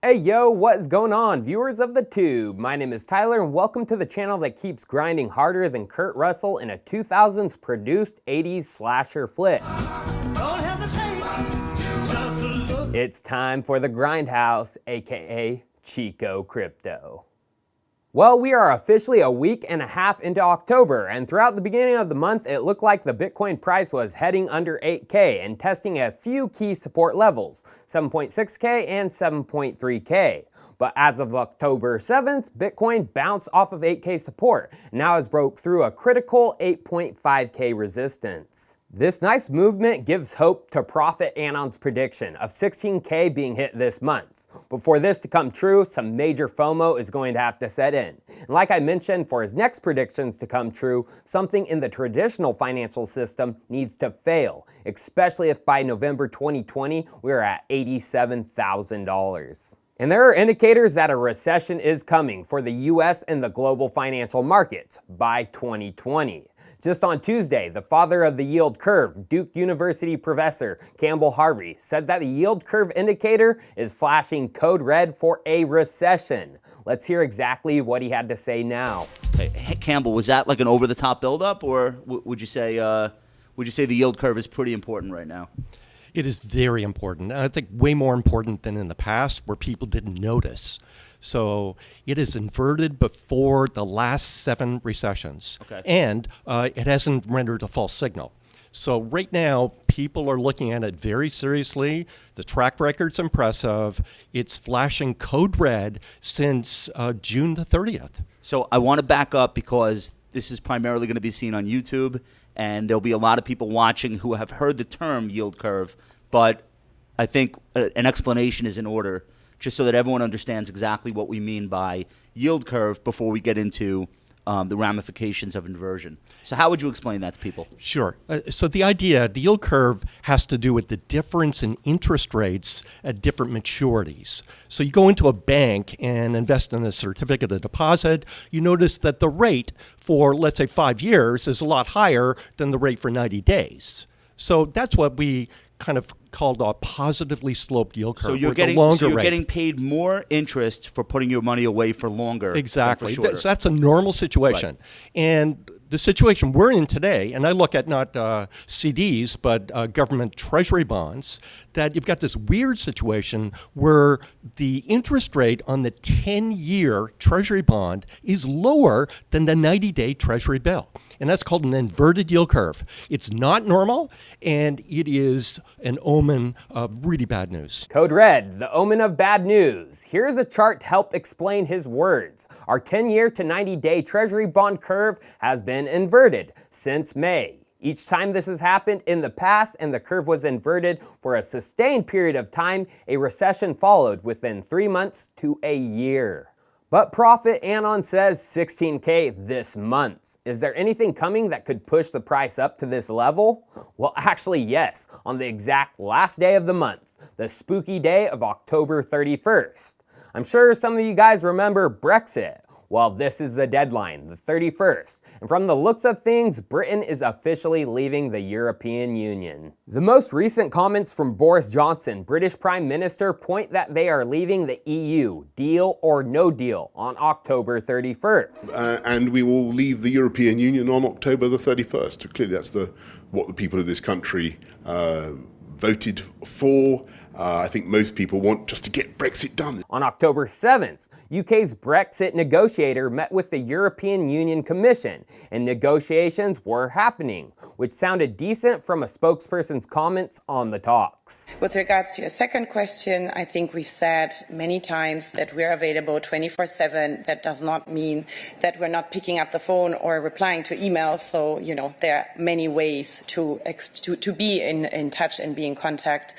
Hey yo, what is going on, viewers of the tube? My name is Tyler and welcome to the channel that keeps grinding harder than Kurt Russell in a 2000s produced 80s slasher flick. It's time for the Grindhouse, aka Chico Crypto. Well, we are officially a week and a half into October, and throughout the beginning of the month, it looked like the Bitcoin price was heading under 8K and testing a few key support levels, 7.6K and 7.3K. But as of October 7th, Bitcoin bounced off of 8K support, and now has broke through a critical 8.5K resistance. This nice movement gives hope to Prophet Anon's prediction of 16K being hit this month. But for this to come true, some major FOMO is going to have to set in. And like I mentioned, for his next predictions to come true, something in the traditional financial system needs to fail, especially if by November 2020, we're at $87,000. And there are indicators that a recession is coming for the US and the global financial markets by 2020. Just on Tuesday, the father of the yield curve, Duke University professor Campbell Harvey, said that the yield curve indicator is flashing code red for a recession. Let's hear exactly what he had to say now. Hey, Campbell, was that like an over-the-top buildup, or would you say the yield curve is pretty important right now? It is very important. I think way more important than in the past where people didn't notice. So it is inverted before the last 7 recessions. Okay. And it hasn't rendered a false signal. So right now, people are looking at it very seriously. The track record's impressive. It's flashing code red since June the 30th. So I want to back up because this is primarily going to be seen on YouTube, and there'll be a lot of people watching who have heard the term yield curve, but I think an explanation is in order, just so that everyone understands exactly what we mean by yield curve before we get into the ramifications of inversion. So how would you explain that to people? Sure. So the yield curve has to do with the difference in interest rates at different maturities. So you go into a bank and invest in a certificate of deposit, you notice that the rate for, let's say, 5 years is a lot higher than the rate for 90 days. So that's what we kind of called a positively sloped yield curve. So you're getting paid more interest for putting your money away for longer. Exactly. Than for shorter. So that's a normal situation. Right. And the situation we're in today, and I look at not CDs, but government treasury bonds, that you've got this weird situation where the interest rate on the 10-year treasury bond is lower than the 90-day treasury bill. And that's called an inverted yield curve. It's not normal, and it is an omen of really bad news. Code red, the omen of bad news. Here's a chart to help explain his words. Our 10-year to 90-day treasury bond curve has been inverted since May. Each time this has happened in the past and the curve was inverted for a sustained period of time, a recession followed within 3 months to a year. But Prophet Anon says 16K this month. Is there anything coming that could push the price up to this level? Well, actually, yes, on the exact last day of the month, the spooky day of October 31st. I'm sure some of you guys remember Brexit. Well, this is the deadline, the 31st. And from the looks of things, Britain is officially leaving the European Union. The most recent comments from Boris Johnson, British Prime Minister, point that they are leaving the EU, deal or no deal, on October 31st. And we will leave the European Union on October the 31st. Clearly that's what the people of this country voted for. I think most people want just to get Brexit done. On October 7th, UK's Brexit negotiator met with the European Union Commission, and negotiations were happening, which sounded decent from a spokesperson's comments on the talks. With regards to your second question, I think we've said many times that we're available 24/7. That does not mean that we're not picking up the phone or replying to emails. So, there are many ways to be in touch and be in contact.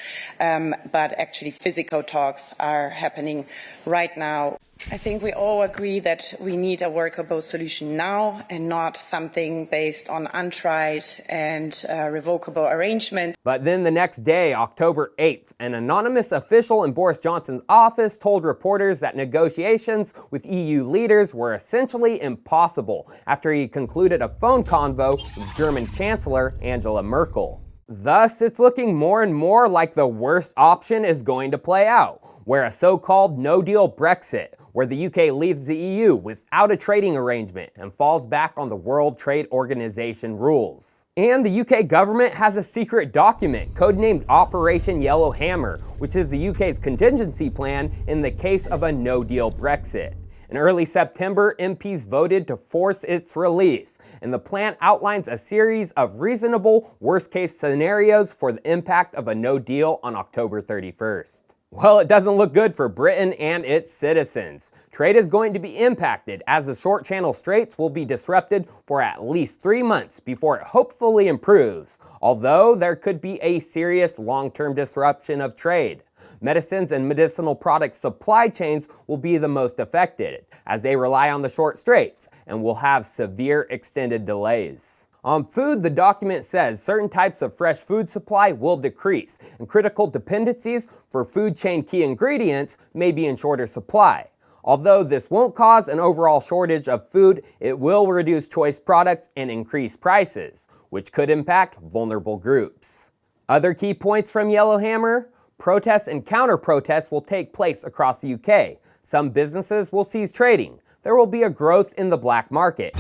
But actually physical talks are happening right now. I think we all agree that we need a workable solution now and not something based on untried and revocable arrangement. But then the next day, October 8th, an anonymous official in Boris Johnson's office told reporters that negotiations with EU leaders were essentially impossible after he concluded a phone convo with German Chancellor Angela Merkel. Thus, it's looking more and more like the worst option is going to play out, where a so-called no-deal Brexit, where the UK leaves the EU without a trading arrangement and falls back on the World Trade Organization rules. And the UK government has a secret document codenamed Operation Yellowhammer, which is the UK's contingency plan in the case of a no-deal Brexit. In early September, MPs voted to force its release, and the plan outlines a series of reasonable worst-case scenarios for the impact of a no deal on October 31st. Well, it doesn't look good for Britain and its citizens. Trade is going to be impacted as the short channel straits will be disrupted for at least 3 months before it hopefully improves, although there could be a serious long-term disruption of trade. Medicines and medicinal product supply chains will be the most affected, as they rely on the short straits and will have severe extended delays. On food, the document says certain types of fresh food supply will decrease, and critical dependencies for food chain key ingredients may be in shorter supply. Although this won't cause an overall shortage of food, it will reduce choice products and increase prices, which could impact vulnerable groups. Other key points from Yellowhammer: protests and counter-protests will take place across the UK. Some businesses will cease trading. There will be a growth in the black market.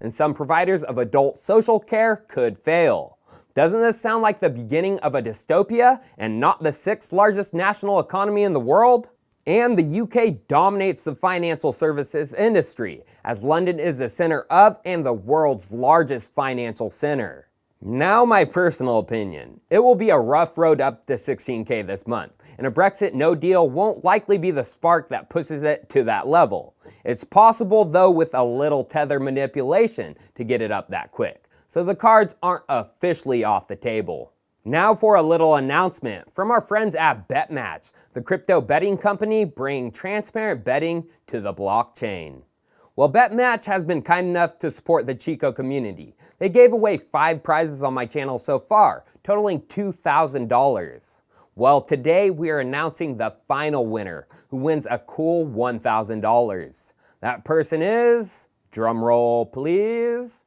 And some providers of adult social care could fail. Doesn't this sound like the beginning of a dystopia and not the 6th largest national economy in the world? And the UK dominates the financial services industry, as London is the center of and the world's largest financial center. Now, my personal opinion. It will be a rough road up to 16K this month, and a Brexit no deal won't likely be the spark that pushes it to that level. It's possible, though, with a little tether manipulation to get it up that quick, so the cards aren't officially off the table. Now for a little announcement from our friends at Betmatch, the crypto betting company bringing transparent betting to the blockchain. Well, Betmatch has been kind enough to support the Chico community. They gave away 5 prizes on my channel so far, totaling $2,000. Well, today we are announcing the final winner, who wins a cool $1,000. That person is, drumroll please,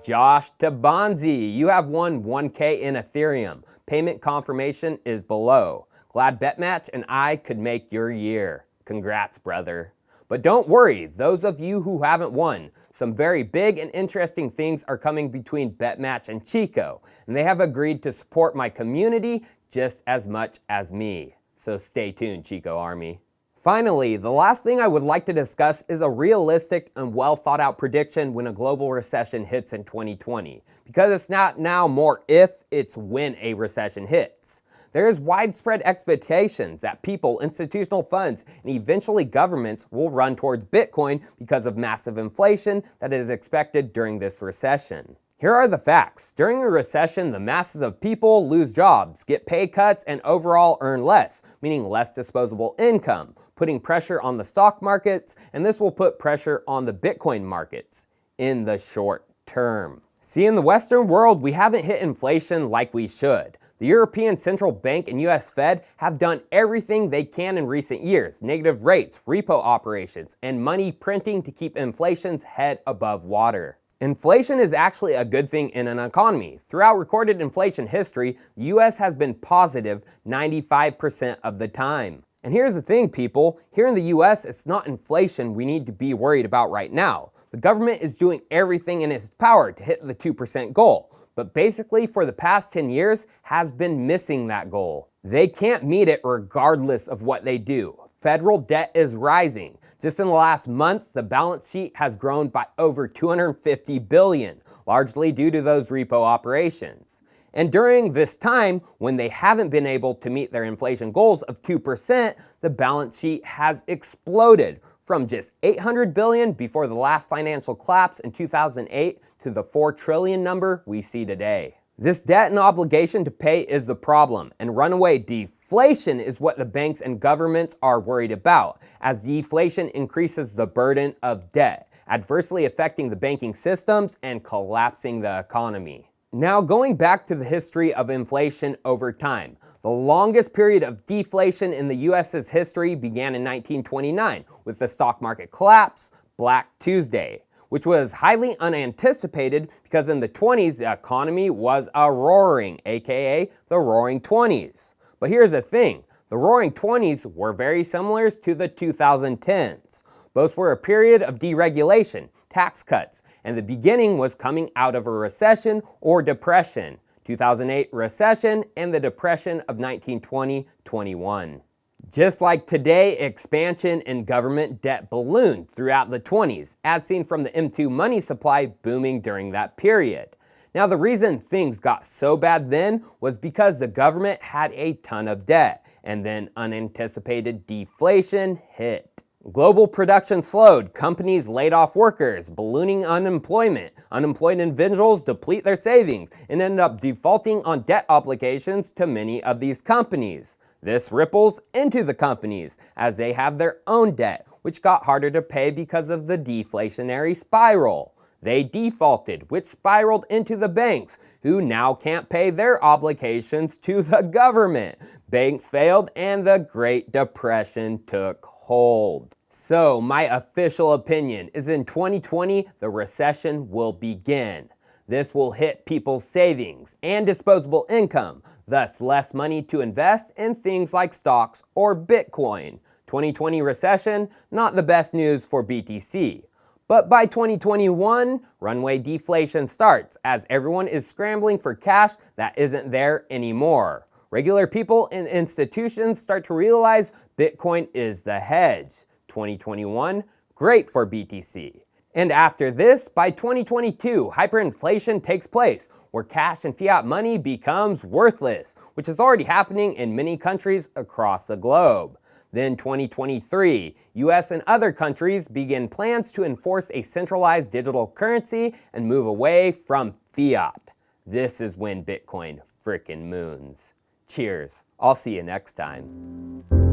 Josh Tabanzi. You have won 1K in Ethereum. Payment confirmation is below. Glad Betmatch and I could make your year. Congrats, brother. But don't worry, those of you who haven't won, some very big and interesting things are coming between Betmatch and Chico, and they have agreed to support my community just as much as me. So stay tuned, Chico Army. Finally, the last thing I would like to discuss is a realistic and well thought out prediction when a global recession hits in 2020. Because it's not now more if, it's when a recession hits. There is widespread expectations that people, institutional funds, and eventually governments will run towards Bitcoin because of massive inflation that is expected during this recession. Here are the facts. During a recession, the masses of people lose jobs, get pay cuts, and overall earn less, meaning less disposable income, putting pressure on the stock markets, and this will put pressure on the Bitcoin markets in the short term. See, in the Western world, we haven't hit inflation like we should. The European Central Bank and US Fed have done everything they can in recent years: negative rates, repo operations, and money printing to keep inflation's head above water. Inflation is actually a good thing in an economy. Throughout recorded inflation history, the US has been positive 95% of the time. And here's the thing, people. Here in the US, it's not inflation we need to be worried about right now. The government is doing everything in its power to hit the 2% goal, but basically for the past 10 years has been missing that goal. They can't meet it regardless of what they do. Federal debt is rising. Just in the last month, the balance sheet has grown by over $250 billion, largely due to those repo operations. And during this time, when they haven't been able to meet their inflation goals of 2%, the balance sheet has exploded from just $800 billion before the last financial collapse in 2008 to the $4 trillion number we see today. This debt and obligation to pay is the problem, and runaway deflation is what the banks and governments are worried about, as deflation increases the burden of debt, adversely affecting the banking systems and collapsing the economy. Now, going back to the history of inflation over time, the longest period of deflation in the US's history began in 1929 with the stock market collapse, Black Tuesday, which was highly unanticipated because in the 20s the economy was a roaring, aka the Roaring 20s. But here's the thing, the Roaring 20s were very similar to the 2010s. Both were a period of deregulation, tax cuts, and the beginning was coming out of a recession or depression. 2008 recession and the depression of 1920-21. Just like today, expansion in government debt ballooned throughout the 20s, as seen from the M2 money supply booming during that period. Now, the reason things got so bad then was because the government had a ton of debt, and then unanticipated deflation hit. Global production slowed, companies laid off workers, ballooning unemployment. Unemployed individuals deplete their savings and end up defaulting on debt obligations to many of these companies. This ripples into the companies as they have their own debt, which got harder to pay because of the deflationary spiral. They defaulted, which spiraled into the banks, who now can't pay their obligations to the government. Banks failed and the Great Depression took hold. So, my official opinion is in 2020, the recession will begin. This will hit people's savings and disposable income, thus less money to invest in things like stocks or Bitcoin. 2020 recession, not the best news for BTC. But by 2021, runaway deflation starts as everyone is scrambling for cash that isn't there anymore. Regular people and institutions start to realize Bitcoin is the hedge. 2021, great for BTC. And after this, by 2022, hyperinflation takes place, where cash and fiat money becomes worthless, which is already happening in many countries across the globe. Then 2023, US and other countries begin plans to enforce a centralized digital currency and move away from fiat. This is when Bitcoin frickin' moons. Cheers. I'll see you next time.